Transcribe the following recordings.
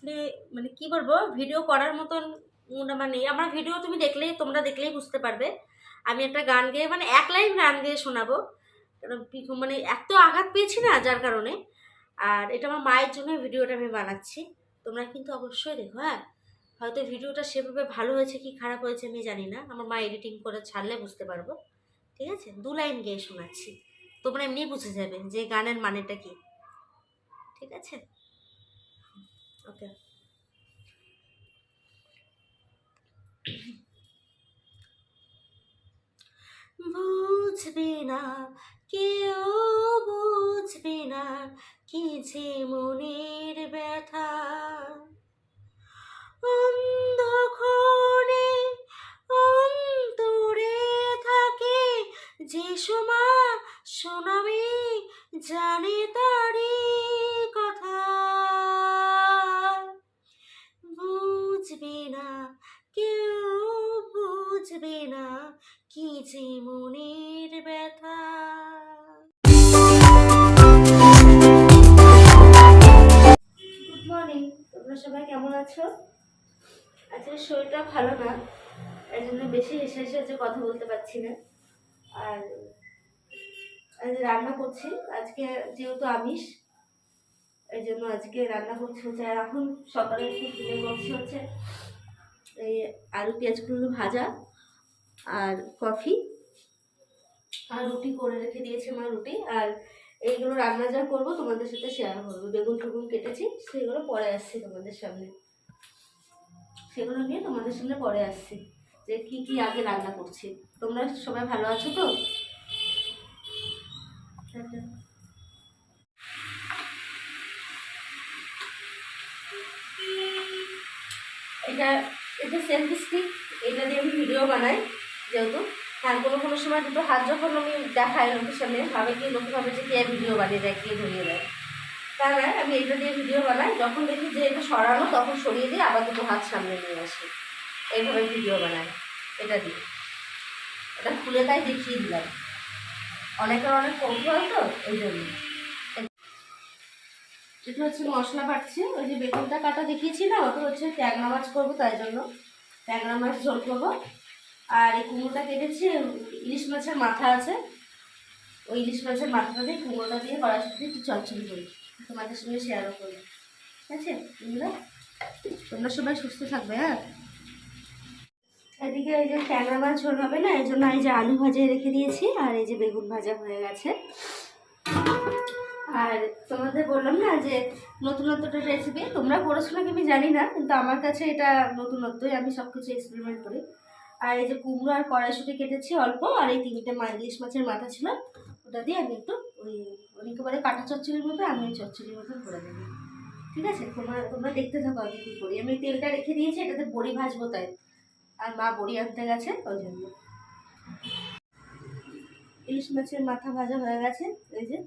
আসলে মানে কি বলবো, ভিডিও করার মতন মানে আমার ভিডিও তোমরা দেখলেই বুঝতে পারবে। আমি একটা গান গেয়ে মানে এক লাইন গান গেয়ে শোনাবো, কারণ মানে এত আঘাত পেয়েছি না, যার কারণে। আর এটা আমার মায়ের জন্য ভিডিওটা আমি বানাচ্ছি, তোমরা কিন্তু অবশ্যই দেখো। হ্যাঁ, হয়তো ভিডিওটা সেভাবে ভালো হয়েছে কি খারাপ হয়েছে আমি জানি না, আমার মা এডিটিং করে ছাড়লে বুঝতে পারবো। ঠিক আছে, 2 লাইন গেয়ে শোনাচ্ছি, তোমরা এমনি বুঝে যাবে যে গানের মানেটা কি। ঠিক আছে, ওকে। বুঝবে না কেউ, বুঝবে না কি যে মনের ব্যথা, অন্ধক্ষণে অন্তরে থাকে যে সময় শোনাবে জানে তারি কথা, বুঝবে না কেউ, বুঝবে না কি যে মনের ব্যথা। গুড মর্নিং, তোমরা সবাই কেমন আছো? আজকে শরীরটা ভালো না, এর জন্য বেশি হেসে হেসে হচ্ছে কথা বলতে পারছি না। আর আজ রান্না করছি, আজকে যেহেতু আমিষ, এই জন্য আজকে রান্না করছি হচ্ছে। আর এখন সকালে একটু তুলে করছি হচ্ছে এই আলু পেঁয়াজগুলো ভাজা আর কফি আর রুটি করে রেখে দিয়েছে মা, রুটি। আর এইগুলো রান্না যা করবো তোমাদের সাথে শেয়ার করবো। বেগুন টেগুন কেটেছি, সেগুলো পরে আসছি তোমাদের সামনে, সেগুলো নিয়ে তোমাদের সামনে পরে আসছি যে কি কি আগে রান্না করছি। তোমরা সবাই ভালো আছো তো? এটা এটা সেলফি স্টিক, এটা দিয়ে আমি ভিডিও বানাই যেহেতু। আর কোনো সময় দুটো হাত যখন আমি দেখাই লোকের সামনে, ভাবে কি লোকে ভাবে যে কে ভিডিও বানিয়ে দেয়, কে ধরিয়ে দেয়। তা না, আমি এটা দিয়ে ভিডিও বানাই, যখন দেখি যে এটা সরানো তখন সরিয়ে দিয়ে আবার দুটো হাত সামনে নিয়ে আসি, এইভাবে ভিডিও বানাই এটা দিয়ে। এটা খুলে তাই দেখিয়ে দিলাম, অনেকের অনেক কৌতূহল তো এই জন্য। এটা হচ্ছে মশলা বাটছি, ওই যে বেগুনটা কাটা দেখিয়েছি না, ওটা হচ্ছে ট্যাংরা মাছ করবো, তাই জন্য ট্যাংরা মাছ ঝোল করবো। আর এই কুমড়োটা কেটেছি, ইলিশ মাছের মাথা আছে, ওই ইলিশ মাছের মাথাটা দিয়ে কুমড়োটা দিয়ে কড়াইশুঁটি একটু চচ্চড়ি করি, তোমাদের সঙ্গে শেয়ারও করি। ঠিক আছে বন্ধুরা, তোমরা সবাই সুস্থ থাকবে। হ্যাঁ, এদিকে এই যে ট্যাংরা মাছ ঝোল হবে না, এই জন্য এই যে আলু ভাজিয়ে রেখে দিয়েছি, আর এই যে বেগুন ভাজা হয়ে গেছে। আর তোমাদের বললাম না যে নতুনত্বটা রেসিপি, তোমরা করেছো নাকি আমি জানি না, কিন্তু আমার কাছে এটা নতুনত্বই, আমি সব কিছু এক্সপেরিমেন্ট করি। আর এই যে কুমড়ো আর কড়াইশুঁটি কেটেছি অল্প, আর এই 3টে ইলিশ মাছের মাথা ছিল, ওটা দিয়ে আমি একটু ওই অনেকে বলে কাটা চচ্চড়ির মতো, আমি ওই চচ্চড়ির মতন করে দেবো। ঠিক আছে, তোমরা দেখতে থাকো আমি কী করি। আমি তেলটা রেখে দিয়েছি, এটাতে বড়ি ভাজবো তাই, আর মা বড়ি আনতে গেছে ওই জন্য। ইলিশ মাছের মাথা ভাজা হয়ে গেছে এই যে,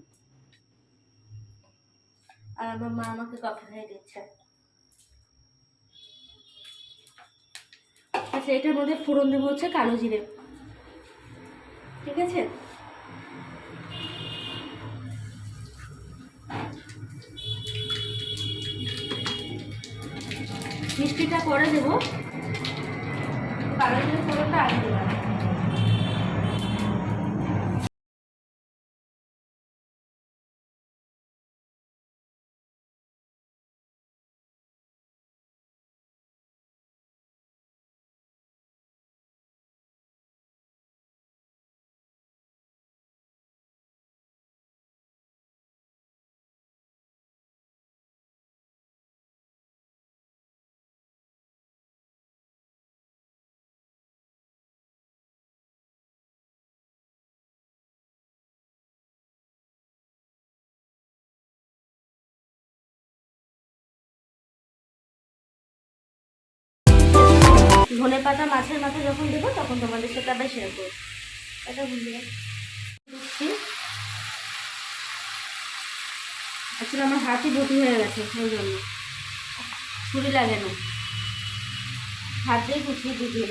আর আমার মা আমাকে কফি খাইয়ে দিচ্ছে। আচ্ছা, এটার মধ্যে ফোড়ন দেবো হচ্ছে কালো জিরে। ঠিক আছে, মিষ্টিটা পরে দেবো, কালো জিরে ফোড়নটা আগে দেবো। ধনে পাতা মাছের মাথা যখন দেবো তখন তোমাদের সাথে আবার শেয়ার করবো। এটা বুঝতে দিচ্ছি। আসলে আমার হাতই বটি হয়ে গেছে, সেই জন্য ছুরি লাগে না, হাত দিয়ে কুচিয়ে দিয়ে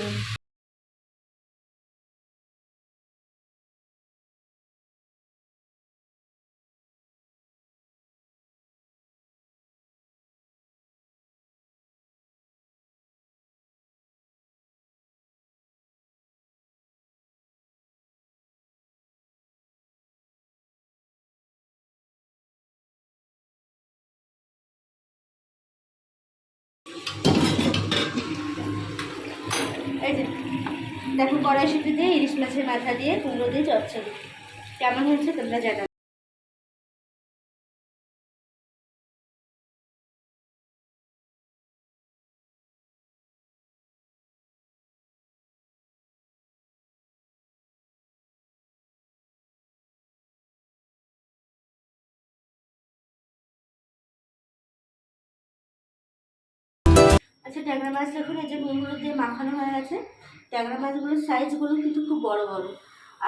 এই যে দেখো কড়াইশুঁটি দিয়ে ইলিশ মাছের মাথা দিয়ে কুমড়ো দিয়ে চচ্চড়ি কেমন হয়েছে তোমরা জানাবে। আচ্ছা ট্যাংরা মাছ দেখুন এই যে নুনগুলো দিয়ে মাখানো হয়ে গেছে। ট্যাংরা মাছগুলোর সাইজগুলো কিন্তু খুব বড় বড়,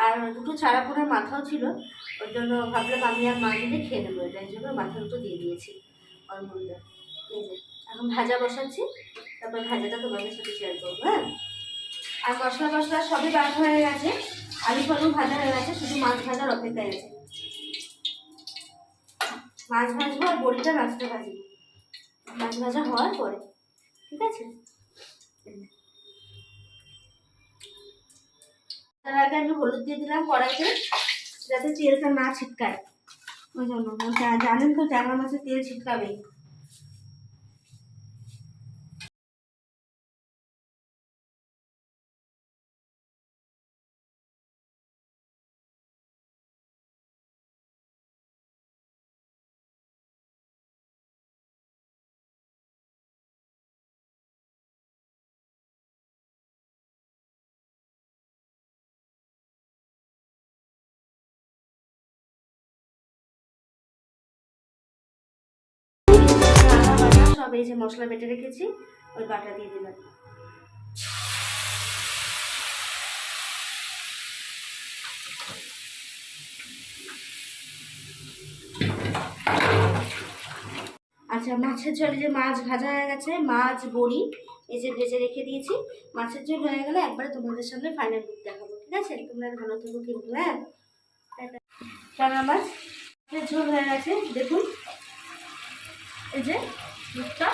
আর দুটো চারা পোনার মাথাও ছিল, ওই জন্য ভাবলাম আমি আর মা মিলে খেয়ে নেবো, এটা এই জন্য মাথা দুটো দিয়ে দিয়েছি ওর মধ্যে। এই যে এখন ভাজা বসাচ্ছি, তারপর ভাজাটা তোমাদের সাথে শেয়ার করবো। হ্যাঁ, আর মশলা মশলা সবই বাটা হয়ে গেছে, আলু ফালু ভাজা হয়ে গেছে, শুধু মাছ ভাজার অপেক্ষায় আছে। মাছ ভাজবো আর বড়িটা মাছটা ভাজবো, মাছ ভাজা হওয়ার পরে, ঠিক আছে। তার আগে আমি হলুদ দিয়ে দিলাম কড়াইতে, যাতে তেলটা না ছিটকায়, ওই জন্য। জানেন তো ট্যাংরা মাছের তেল ছিটকাবেই। সব এই যে মশলা বেটে রেখেছি, ওই বাটা দিয়ে দিলাম। আচ্ছা মাছের ঝোল, যে মাছ ভাজা হয়ে গেছে, মাছ বড়ি এই যে ভেজে রেখে দিয়েছি। মাছের ঝোল হয়ে গেলে একবারে তোমাদের সামনে ফাইনাল লুক দেখাবো, ঠিক আছে। তোমরা ভালো থেকো কিন্তু। হ্যাঁ, ট্যাংরা মাছের ঝোল হয়ে গেছে দেখুন, এই যে লুকটা।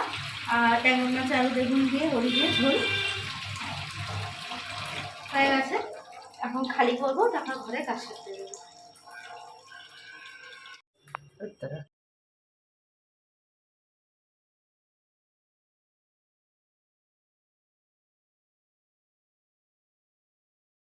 আর ট্যাংরা মাছ আলু বেগুন দিয়ে বড়ি দিয়ে ঝোল হয়ে গেছে। এখন খালি করবো, তারপর ঘরে কাজ করতে যাবো।